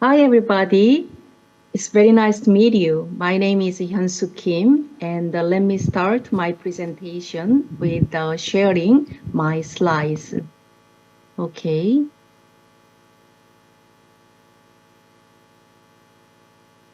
Hi, everybody. It's very nice to meet you. My name is Hyun-Sook-Kim, and let me start my presentation with sharing my slides. Okay.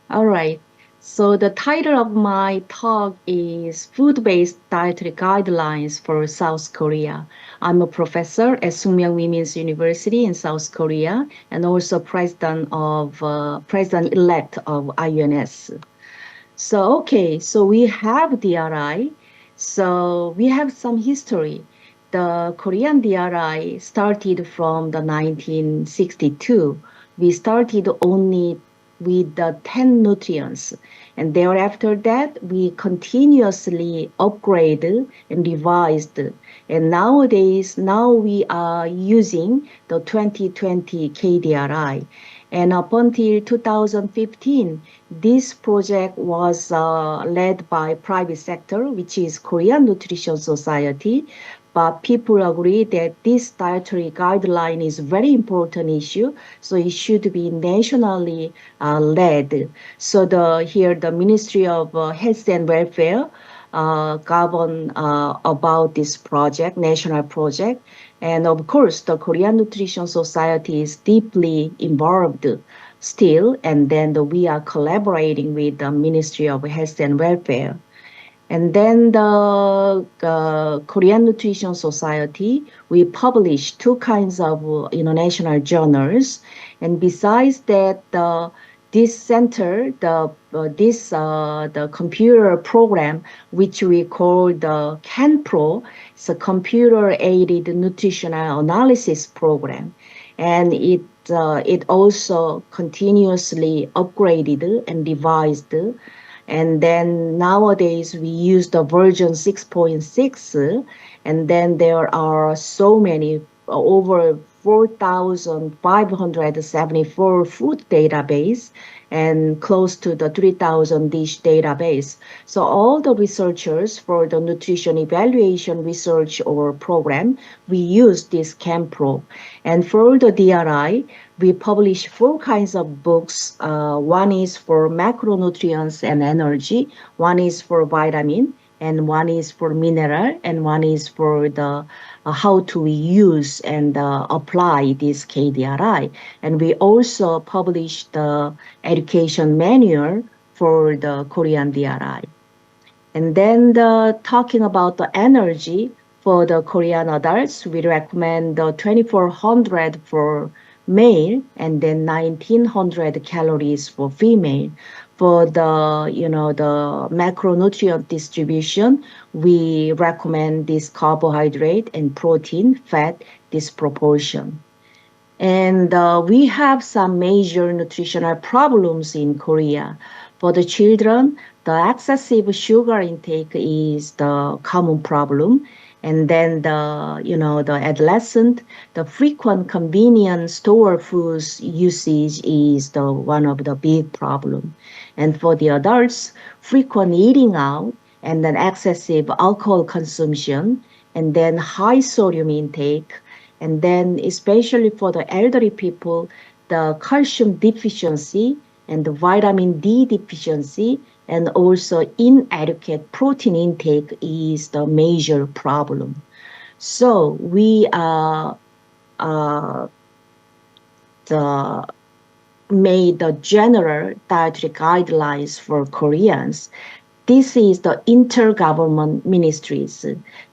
All right. So the title of my talk is Food-Based Dietary Guidelines for South Korea. I'm a professor at Sungmyung Women's University in South Korea and also president-elect of IUNS. So we have DRI. So we have some history. The Korean DRI started from the 1962. We started only with the 10 nutrients. And thereafter that, we continuously upgraded and revised. And nowadays, now we are using the 2020 KDRI. And up until 2015, this project was led by private sector, which is Korean Nutrition Society. But people agree that this dietary guideline is a very important issue, so it should be nationally led. So here the Ministry of Health and Welfare govern about this project, national project. And of course, the Korean Nutrition Society is deeply involved still, and then we are collaborating with the Ministry of Health and Welfare. And then the Korean Nutrition Society, we publish two kinds of international journals. And besides that, this center, the computer program, which we call the CANPRO, it's a computer-aided nutritional analysis program. And it also continuously upgraded and revised. And then nowadays we use the version 6.6, and then there are so many, over 4,574 food database and close to the 3,000 dish database. So all the researchers for the nutrition evaluation research or program, we use this CAMPRO. And for the DRI, we publish four kinds of books. One is for macronutrients and energy, one is for vitamin, and one is for mineral, and one is for the how to use and apply this KDRI. And we also publish the education manual for the Korean DRI. And then talking about the energy for the Korean adults, we recommend the 2,400 for male and then 1,900 calories for female. For the macronutrient distribution, we recommend this carbohydrate and protein, fat, this proportion. And we have some major nutritional problems in Korea. For the children, the excessive sugar intake is the common problem. And then the adolescent, the frequent convenience store foods usage is the one of the big problem. And for the adults, frequent eating out and then excessive alcohol consumption and then high sodium intake. And then especially for the elderly people, the calcium deficiency and the vitamin D deficiency and also inadequate protein intake is the major problem. So we made the general dietary guidelines for Koreans. This is the intergovernment ministries.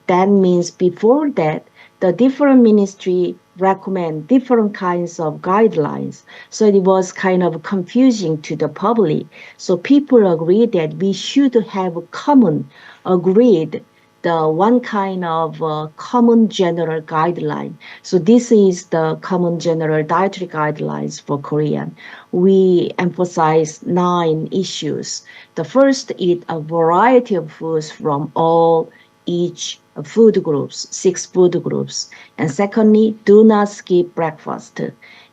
That means before that, the different ministry recommend different kinds of guidelines. So it was kind of confusing to the public. So people agreed that we should have a common, agreed, the one kind of common general guideline. So this is the common general dietary guidelines for Korean. We emphasize 9 issues. The first, eat a variety of foods from each food groups, 6 food groups. And secondly, do not skip breakfast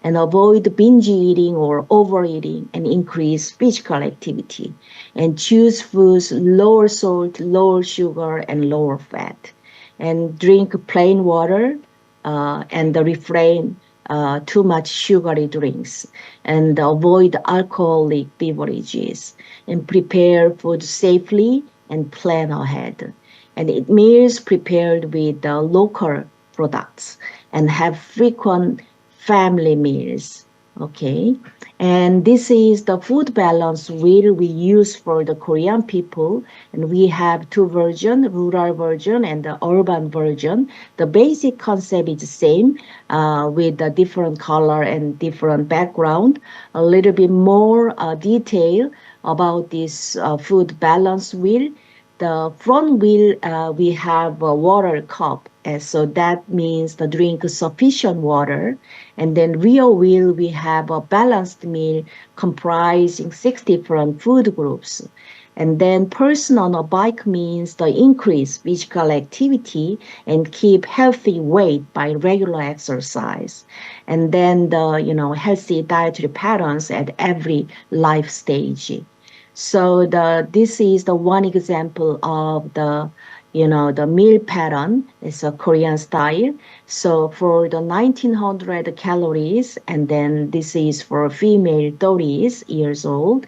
and avoid binge eating or overeating and increase physical activity. And choose foods lower salt, lower sugar, and lower fat. And drink plain water and refrain too much sugary drinks, and avoid alcoholic beverages, and prepare food safely and plan ahead. And eat meals prepared with local products, and have frequent family meals. Okay, and this is the food balance wheel we use for the Korean people, and we have two versions, rural version and the urban version. The basic concept is the same, with a different color and different background. A little bit more detail about this food balance wheel. The front wheel, we have a water cup, and so that means the drink sufficient water. And then rear wheel, we have a balanced meal comprising 6 different food groups. And then person on a bike means the increase physical activity and keep healthy weight by regular exercise. And then the healthy dietary patterns at every life stage. So this is the one example of the the meal pattern. It's a Korean style. So for the 1900 calories, and then this is for female 30 years old.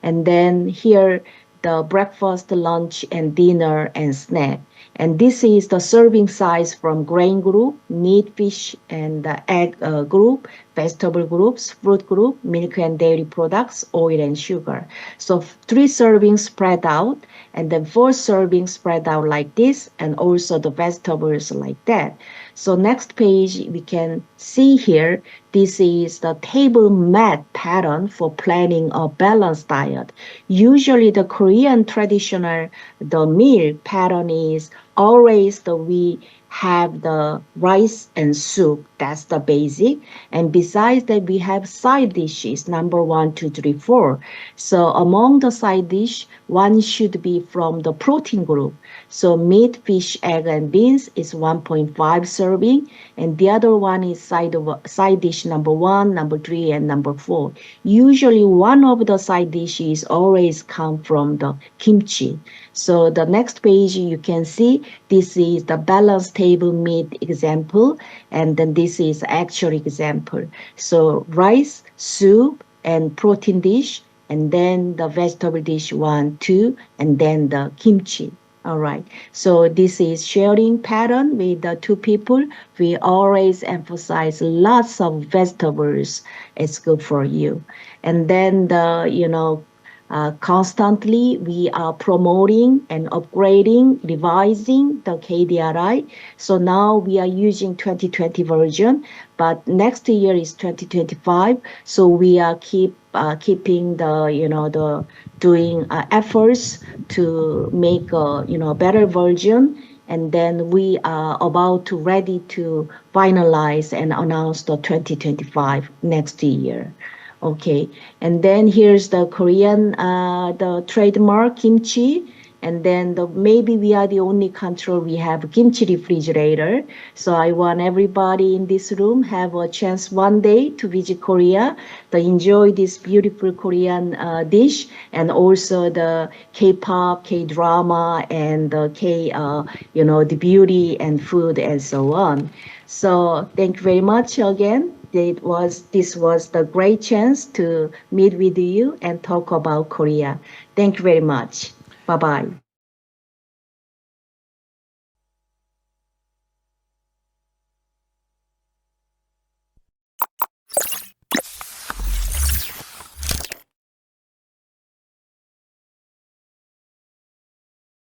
And then here the breakfast, lunch, and dinner and snack. And this is the serving size from grain group, meat, fish, and the egg group, vegetable groups, fruit group, milk and dairy products, oil and sugar. So 3 servings spread out, and then 4 servings spread out like this, and also the vegetables like that. So next page, we can see here, this is the table mat pattern for planning a balanced diet. Usually the Korean traditional, the meal pattern is always we have the rice and soup. That's the basic. And besides that, we have side dishes, number 1, 2, 3, 4. So among the side dish, one should be from the protein group. So meat, fish, egg, and beans is 1.5 serving. And the other one is side dish number 1, number 3, and number 4. Usually one of the side dishes always come from the kimchi. So the next page, you can see this is the balanced table meat example, and then this is actual example. So rice, soup, and protein dish, and then the vegetable dish 1, 2, and then the kimchi. All right. So this is sharing pattern with the 2 people. We always emphasize lots of vegetables. It's good for you. And then constantly we are promoting and upgrading, revising the KDRI. So now we are using 2020 version, but next year is 2025. So we are keeping the doing efforts to make a better version. And then we are about to ready to finalize and announce the 2025 next year. Okay, and then here's the Korean, the trademark kimchi, and then maybe we are the only country we have kimchi refrigerator. So I want everybody in this room have a chance one day to visit Korea, to enjoy this beautiful Korean dish, and also the K-pop, K-drama, and the the beauty and food and so on. So thank you very much again. This was the great chance to meet with you and talk about Korea. Thank you very much. Bye-bye.